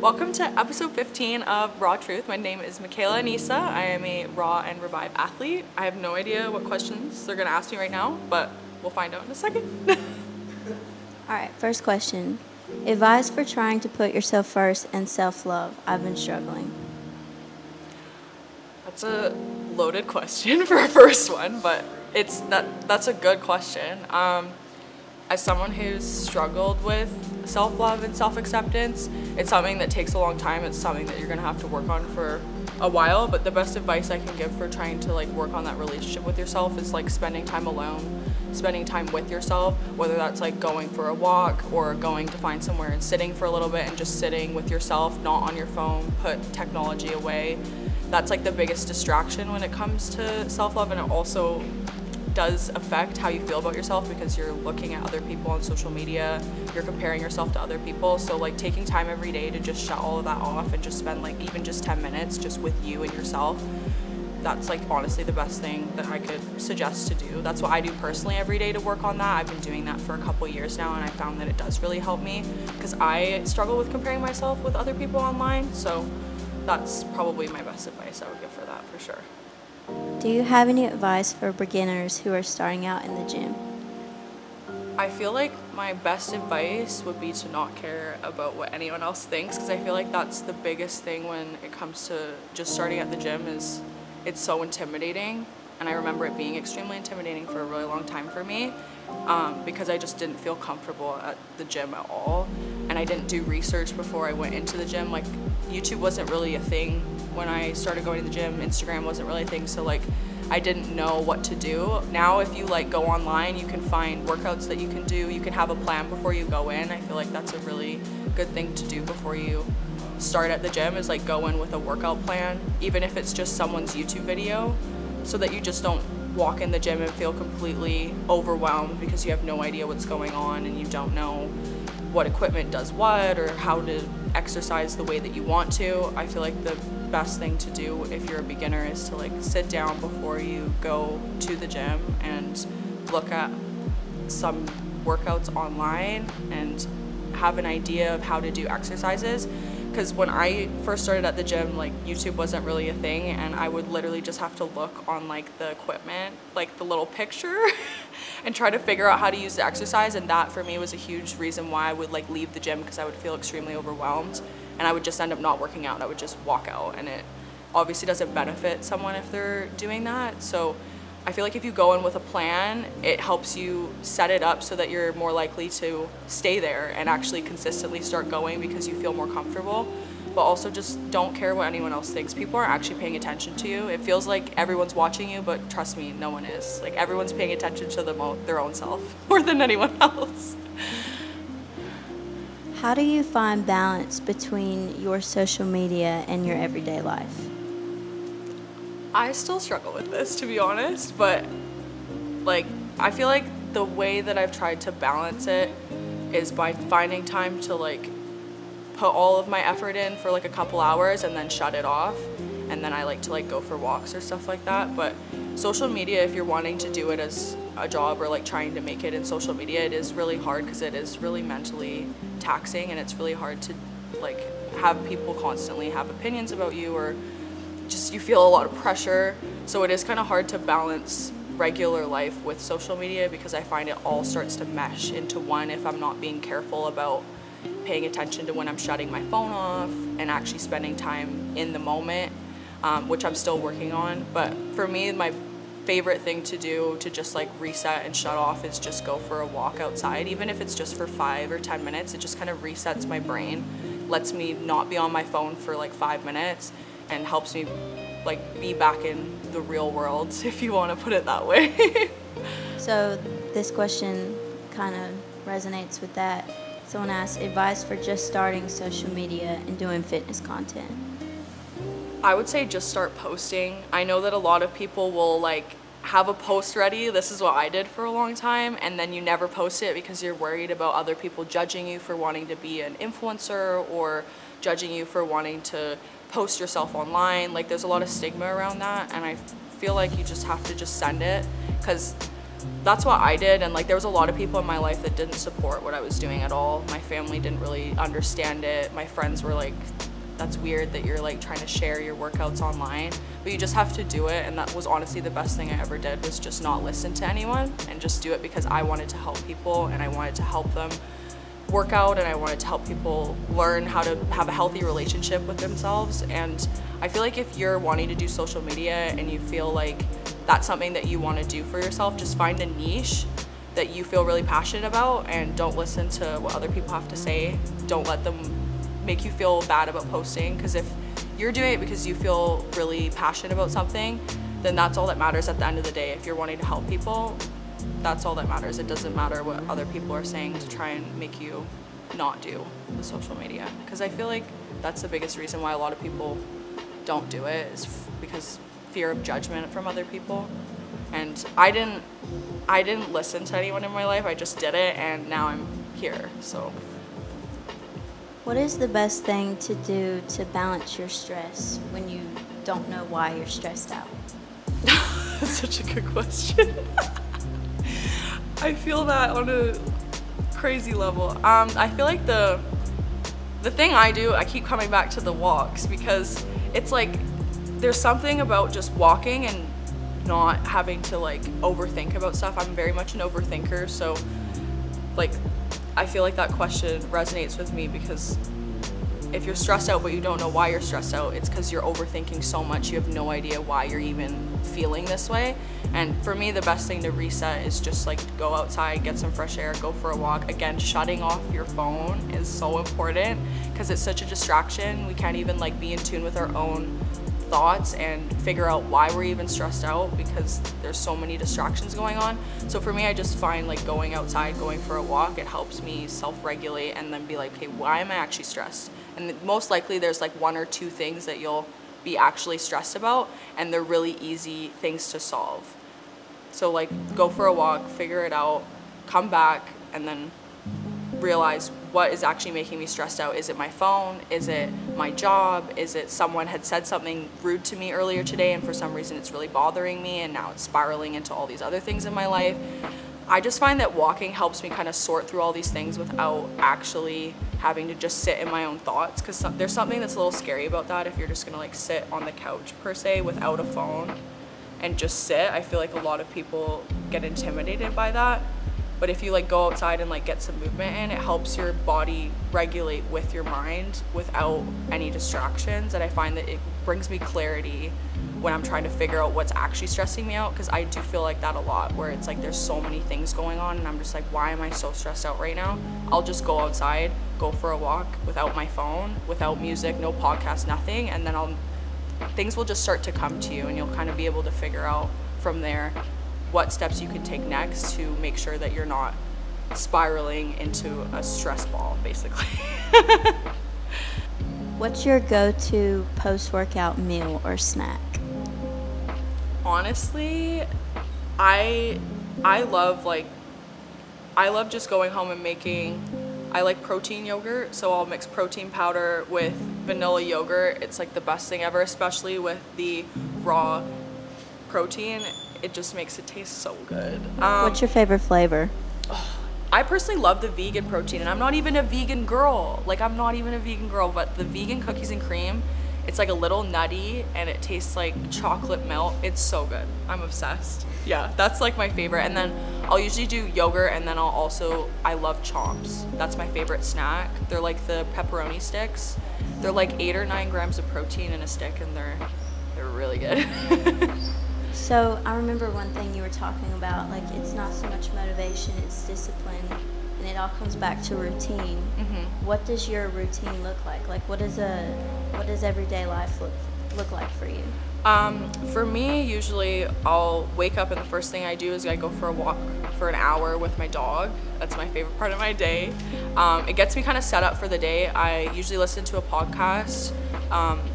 Welcome to episode 15 of Raw Truth. My name is Makayla Anisa. I am a Raw and Revive athlete. I have no idea what questions they're gonna ask me right now, but we'll find out in a second. Alright, first question. Advice for trying to put yourself first and self-love. I've been struggling. That's a loaded question for a first one, but that's a good question. As someone who's struggled with self-love and self-acceptance, it's something that takes a long time. It's something that you're gonna have to work on for a while, but the best advice I can give for trying to work on that relationship with yourself is spending time alone, spending time with yourself, whether that's going for a walk or going to find somewhere and sitting for a little bit and just sitting with yourself, not on your phone, put technology away. That's the biggest distraction when it comes to self-love, and it also does affect how you feel about yourself because you're looking at other people on social media, you're comparing yourself to other people. So taking time every day to just shut all of that off and just spend even just 10 minutes just with you and yourself, that's honestly the best thing that I could suggest to do. That's what I do personally every day to work on that. I've been doing that for a couple years now, and I found that it does really help me because I struggle with comparing myself with other people online. So that's probably my best advice I would give for that, for sure. Do you have any advice for beginners who are starting out in the gym? I feel my best advice would be to not care about what anyone else thinks, because I feel that's the biggest thing when it comes to just starting at the gym. Is it's so intimidating, and I remember it being extremely intimidating for a really long time for me because I just didn't feel comfortable at the gym at all, and I didn't do research before I went into the gym. YouTube wasn't really a thing when I started going to the gym. Instagram wasn't really a thing, so I didn't know what to do. Now if you go online, you can find workouts that you can do. You can have a plan before you go in. I feel that's a really good thing to do before you start at the gym, is go in with a workout plan, even if it's just someone's YouTube video, so that you just don't walk in the gym and feel completely overwhelmed because you have no idea what's going on and you don't know what equipment does what or how to exercise the way that you want to. I feel the best thing to do if you're a beginner is to sit down before you go to the gym and look at some workouts online and have an idea of how to do exercises. Because when I first started at the gym, YouTube wasn't really a thing, and I would literally just have to look on the equipment, the little picture, and try to figure out how to use the exercise. And that for me was a huge reason why I would leave the gym, because I would feel extremely overwhelmed, and I would just end up not working out. I would just walk out, and it obviously doesn't benefit someone if they're doing that. So I feel if you go in with a plan, it helps you set it up so that you're more likely to stay there and actually consistently start going because you feel more comfortable. But also just don't care what anyone else thinks. People aren't actually paying attention to you. It feels like everyone's watching you, but trust me, no one is. Everyone's paying attention to their own self more than anyone else. How do you find balance between your social media and your everyday life? I still struggle with this, to be honest, but I feel the way that I've tried to balance it is by finding time to put all of my effort in for a couple hours and then shut it off, and then I like to go for walks or stuff like that. But social media, if you're wanting to do it as a job or trying to make it in social media, it is really hard because it is really mentally taxing, and it's really hard to have people constantly have opinions about you, or just you feel a lot of pressure. So it is kind of hard to balance regular life with social media, because I find it all starts to mesh into one if I'm not being careful about paying attention to when I'm shutting my phone off and actually spending time in the moment, which I'm still working on. But for me, my favorite thing to do to just reset and shut off is just go for a walk outside. Even if it's just for 5 or 10 minutes, it just kind of resets my brain, lets me not be on my phone for 5 minutes, and helps me be back in the real world, if you want to put it that way. So this question kind of resonates with that. Someone asked advice for just starting social media and doing fitness content. I would say just start posting. I know that a lot of people will have a post ready. This is what I did for a long time, and then you never post it because you're worried about other people judging you for wanting to be an influencer or judging you for wanting to post yourself online. There's a lot of stigma around that, and I feel you just have to just send it, because that's what I did. And like there was a lot of people in my life that didn't support what I was doing at all. My family didn't really understand it. My friends were like, that's weird that you're like trying to share your workouts online, but you just have to do it. And that was honestly the best thing I ever did, was just not listen to anyone and just do it because I wanted to help people and I wanted to help them work out, and I wanted to help people learn how to have a healthy relationship with themselves. And I feel like if you're wanting to do social media and you feel like that's something that you want to do for yourself, just find a niche that you feel really passionate about and don't listen to what other people have to say. Don't let them make you feel bad about posting, because if you're doing it because you feel really passionate about something, then that's all that matters at the end of the day. If you're wanting to help people, that's all that matters. It doesn't matter what other people are saying to try and make you not do the social media, because I feel like that's the biggest reason why a lot of people don't do it, is because fear of judgment from other people. And I didn't listen to anyone in my life. I just did it, and now I'm here. So What is the best thing to do to balance your stress when you don't know why you're stressed out? that's such a good question. I feel that on a crazy level. I feel like the thing I do, I keep coming back to the walks, because it's like there's something about just walking and not having to like overthink about stuff. I'm very much an overthinker, so like I feel like that question resonates with me, because if you're stressed out but you don't know why you're stressed out, it's because you're overthinking so much you have no idea why you're even feeling this way. And for me, the best thing to reset is just like go outside, get some fresh air, go for a walk. Again, shutting off your phone is so important, because it's such a distraction. We can't even like be in tune with our own thoughts and figure out why we're even stressed out, because there's so many distractions going on. So for me, I just find like going outside, going for a walk, it helps me self-regulate and then be like, okay, why am I actually stressed? And most likely there's like one or two things that you'll be actually stressed about, and they're really easy things to solve. So like go for a walk, figure it out, come back, and then realize what is actually making me stressed out. Is it my phone? Is it my job? Is it someone had said something rude to me earlier today and for some reason it's really bothering me and now it's spiraling into all these other things in my life? I just find that walking helps me kind of sort through all these things without actually having to just sit in my own thoughts, because there's something that's a little scary about that. If you're just gonna like sit on the couch per se without a phone and just sit, I feel like a lot of people get intimidated by that. But if you like go outside and like get some movement in, it helps your body regulate with your mind without any distractions. And I find that it brings me clarity when I'm trying to figure out what's actually stressing me out, because I do feel like that a lot, where it's like there's so many things going on and I'm just like, why am I so stressed out right now? I'll just go outside, go for a walk without my phone, without music, no podcast, nothing, and then things will just start to come to you, and you'll kind of be able to figure out from there what steps you can take next to make sure that you're not spiraling into a stress ball, basically. What's your go-to post-workout meal or snack? Honestly, I love just going home and I like protein yogurt, so I'll mix protein powder with vanilla yogurt. It's like the best thing ever, especially with the raw protein. It just makes it taste so good. What's your favorite flavor? I personally love the vegan protein, and I'm not even a vegan girl. But the vegan cookies and cream, it's like a little nutty and it tastes like chocolate milk. It's so good. I'm obsessed. Yeah, that's like my favorite. And then I'll usually do yogurt, and then I love chomps. That's my favorite snack. They're like the pepperoni sticks. They're like 8 or 9 grams of protein in a stick, and they're really good. So I remember one thing you were talking about, like it's not so much motivation, it's discipline, and it all comes back to routine. Mm-hmm. What does your routine look like? Like what does everyday life look like for you? For me, usually I'll wake up and the first thing I do is I go for a walk for an hour with my dog. That's my favorite part of my day. It gets me kind of set up for the day. I usually listen to a podcast,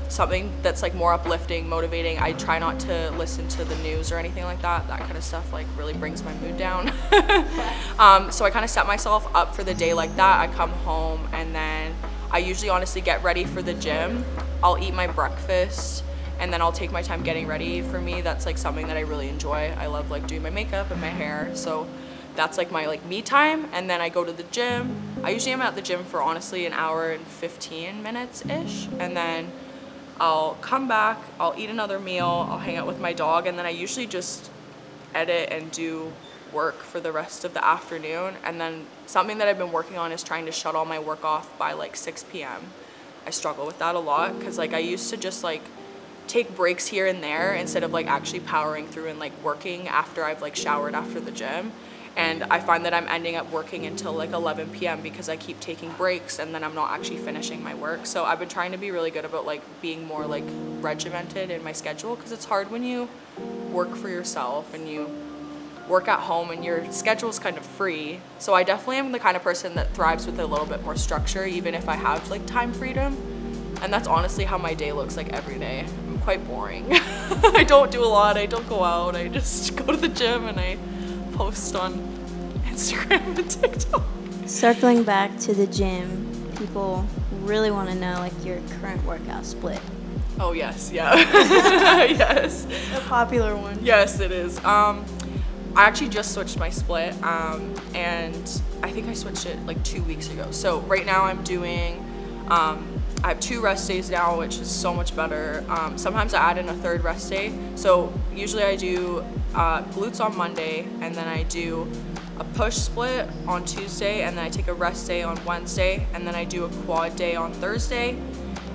something that's like more uplifting, motivating. I try not to listen to the news or anything like that. That kind of stuff like really brings my mood down. So I kind of set myself up for the day like that. I come home and then I usually honestly get ready for the gym. I'll eat my breakfast, and then I'll take my time getting ready. For me, that's like something that I really enjoy. I love like doing my makeup and my hair, so that's like my like me time. And then I go to the gym. I usually am at the gym for honestly an hour and 15 minutes ish, and then I'll come back, I'll eat another meal, I'll hang out with my dog, and then I usually just edit and do work for the rest of the afternoon. And then something that I've been working on is trying to shut all my work off by like 6 p.m. I struggle with that a lot because like I used to just like take breaks here and there instead of like actually powering through and like working after I've like showered after the gym. And I find that I'm ending up working until like 11 p.m. because I keep taking breaks and then I'm not actually finishing my work. So I've been trying to be really good about like being more like regimented in my schedule, because it's hard when you work for yourself and you work at home and your schedule's kind of free. So I definitely am the kind of person that thrives with a little bit more structure, even if I have like time freedom. And that's honestly how my day looks like every day. I'm quite boring. I don't do a lot, I don't go out, I just go to the gym and I post on Instagram and TikTok. Circling back to the gym, people really want to know like your current workout split. Oh yes, yeah. Yes. A popular one. Yes, it is. I actually just switched my split, and I think I switched it like 2 weeks ago. So right now I'm doing, I have 2 rest days now, which is so much better. Sometimes I add in a 3rd rest day. So usually I do glutes on Monday, and then I do a push split on Tuesday, and then I take a rest day on Wednesday, and then I do a quad day on Thursday.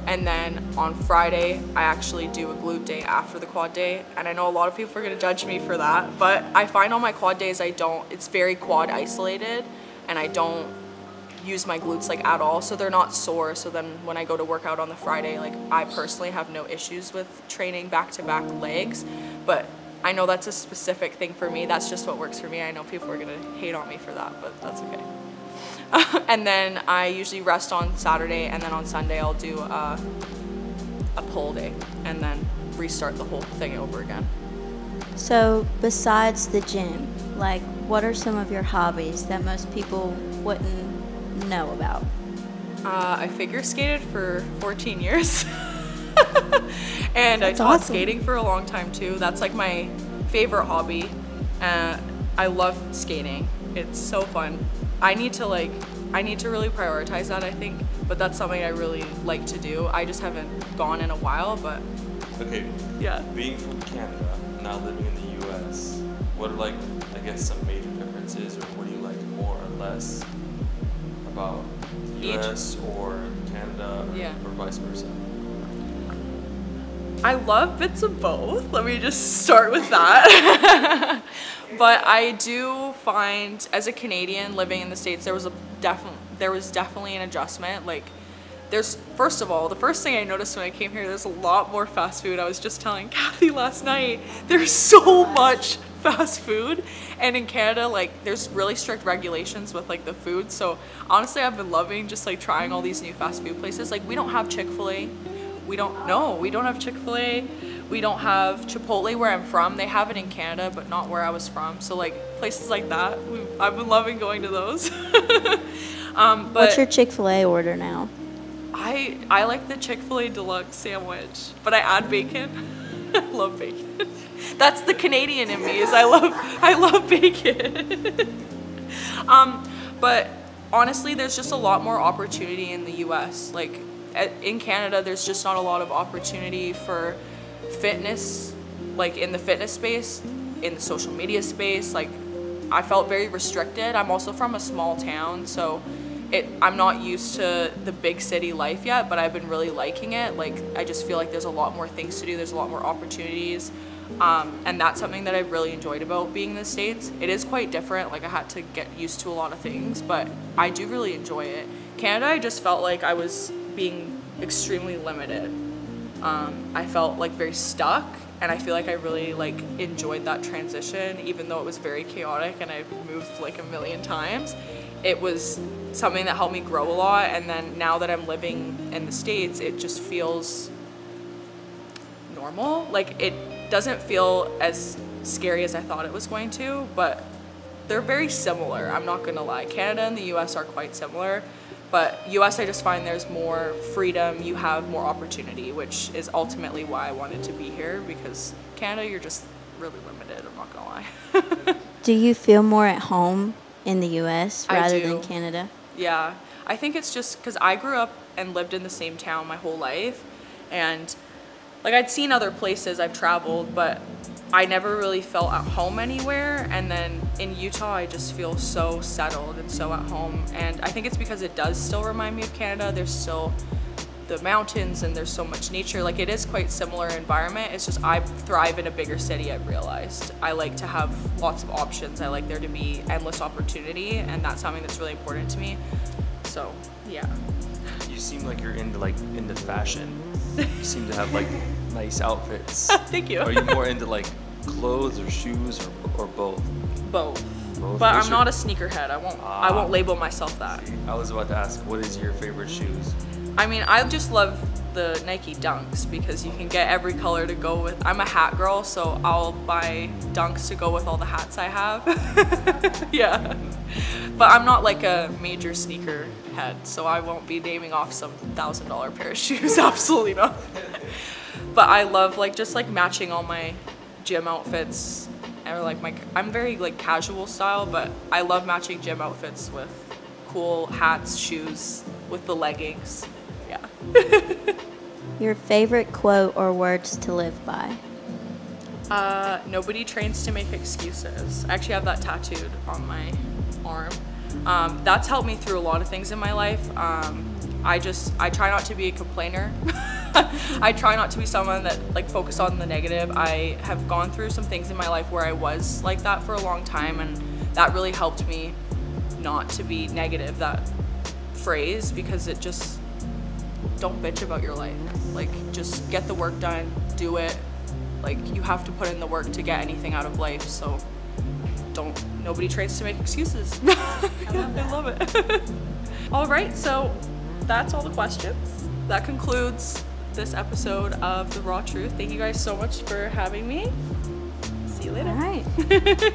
And then on Friday, I actually do a glute day after the quad day. And I know a lot of people are gonna judge me for that, but I find on my quad days, it's very quad isolated, and I don't use my glutes like at all, so they're not sore. So then when I go to work out on the Friday, like I personally have no issues with training back-to-back legs. But I know that's a specific thing for me. That's just what works for me. I know people are gonna hate on me for that, but that's okay. And then I usually rest on Saturday, and then on Sunday I'll do a pull day and then restart the whole thing over again. So besides the gym, like what are some of your hobbies that most people wouldn't know about? I figure skated for 14 years. And That's I taught awesome. skating for a long time too. That's like my favorite hobby. I love skating. It's so fun. I need to really prioritize that, I think, but that's something I really like to do. I just haven't gone in a while, but Okay. yeah. Being from Canada, now living in the US, what are like, I guess, some major differences, or what do you like more or less about the US or Canada, or vice versa? I love bits of both. Let me just start with that. But I do find, as a Canadian living in the States, there was definitely an adjustment. Like, first of all, the first thing I noticed when I came here, there's a lot more fast food. I was just telling Kathy last night, there's so much fast food. And in Canada, like, there's really strict regulations with like the food. So honestly, I've been loving just like trying all these new fast food places. Like, we don't have Chick-fil-A. We don't have Chick-fil-A. We don't have Chipotle where I'm from. They have it in Canada, but not where I was from. So like places like that, I've been loving going to those. But What's your Chick-fil-A order now? I like the Chick-fil-A deluxe sandwich, but I add bacon. I love bacon. That's the Canadian in me, is I love bacon. But honestly, there's just a lot more opportunity in the US. Like, in Canada, there's just not a lot of opportunity for fitness, like in the fitness space, in the social media space. Like, I felt very restricted. I'm also from a small town, so I'm not used to the big city life yet, but I've been really liking it. Like, I just feel like there's a lot more things to do, there's a lot more opportunities, and that's something that I've really enjoyed about being in the States. It is quite different, like I had to get used to a lot of things, but I do really enjoy it. Canada, I just felt like I was being extremely limited. I felt like very stuck, and I feel like I really like enjoyed that transition, even though it was very chaotic and I've moved like a million times. It was something that helped me grow a lot, and then now that I'm living in the States, it just feels normal. Like, it doesn't feel as scary as I thought it was going to, but they're very similar, I'm not gonna lie. Canada and the US are quite similar, But US, I just find there's more freedom, you have more opportunity, which is ultimately why I wanted to be here, because Canada, you're just really limited, I'm not gonna lie. Do you feel more at home in the US rather do. than Canada? Yeah, I think it's just because I grew up and lived in the same town my whole life, and like I'd seen other places, I've traveled, but I never really felt at home anywhere. And then in Utah, I just feel so settled and so at home. And I think it's because it does still remind me of Canada. There's still the mountains and there's so much nature. Like, it is quite similar environment. It's just I thrive in a bigger city, I've realized. I like to have lots of options. I like there to be endless opportunity, and that's something that's really important to me. So, yeah. You seem like you're into fashion. You seem to have like nice outfits. Thank you. Are you more into like clothes or shoes or both? Both. Both? But What's I'm not a sneakerhead. I won't label myself that. I was about to ask, what is your favorite shoes? I mean, I just love the Nike Dunks because you can get every color to go with. I'm a hat girl, so I'll buy Dunks to go with all the hats I have. Yeah. But I'm not like a major sneaker head, so I won't be naming off some $1,000 pair of shoes. Absolutely not. But I love just matching all my gym outfits, or I'm very casual style, but I love matching gym outfits with cool hats, shoes, with the leggings. Yeah. Your favorite quote or words to live by? Nobody trains to make excuses. I actually have that tattooed on my arm. That's helped me through a lot of things in my life. I try not to be a complainer. I try not to be someone that focus on the negative. I have gone through some things in my life where I was like that for a long time, and that really helped me not to be negative, that phrase, because it just, don't bitch about your life. Just get the work done, do it. You have to put in the work to get anything out of life, so nobody trains to make excuses. I love it. All right, so that's all the questions. That concludes this episode of The Raw Truth. Thank you guys so much for having me. See you later. All right.